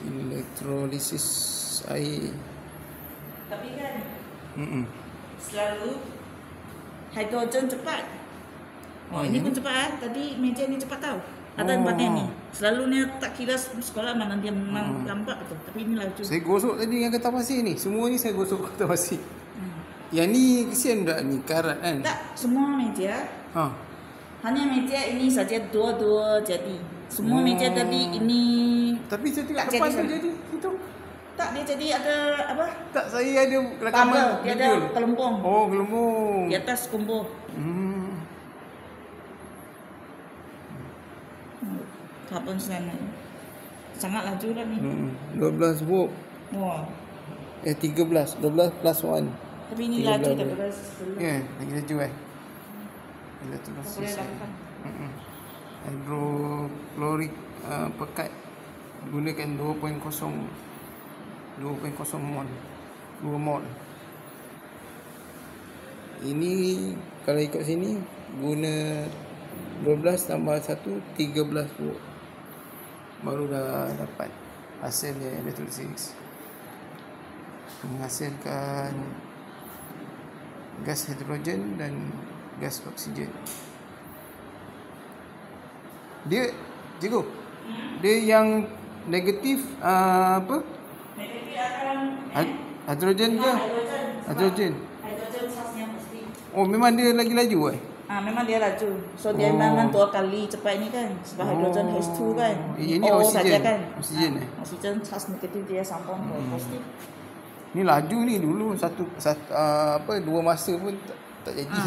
Elektrolisis air. Tapi kan selalu hidrogen cepat. Ini pun cepat Tadi meja ni cepat tau. Ada tempatnya ni. Selalu ni tak kira sekolah mana dia memang lambat betul. Tapi ini laju. Saya gosok tadi dengan kertas pasir ni. Semua ni saya gosok kertas pasir. Yang ni kesian tak ni karat kan? Tak, semua meja. Hanya meja ini saja dua-dua jadi. Semua meja tadi ini. Tapi saya tengok depan tu jadi itu. Tak, dia jadi ada apa? Tak, saya ada rakaman. Dia ada gelembung. Oh, gelembung. Di atas kumpul. Kapan sana? Sangat laju dah ni. 12 volt. Wah. 13. 12 plus 1. Tapi ini laju daripada sebelum. Ya, lagi laju Bila tu boleh lakukan. Hidroklorik pekat gunakan 2.0 mol. 2 mol. Ini kalau ikut sini guna 12 tambah 1 13 volt. Baru dah dapat hasilnya elektrolisis. Menghasilkan gas hidrogen dan gas oksigen. Dia cikgu. Dia yang negatif apa? Negatif akan hidrogen ke? Hidrogen. Hidrogen sasnya pasti. Oh, memang dia lagi laju Memang dia laju. So dia memang 2 kali cepat ni kan. Sebab hidrogen H2 kan. Ini O oksigen. saja kan. Oksigen Oksigen charge negatif dia sambung ke positif. Ni laju ni dulu dua masa pun tak jadi.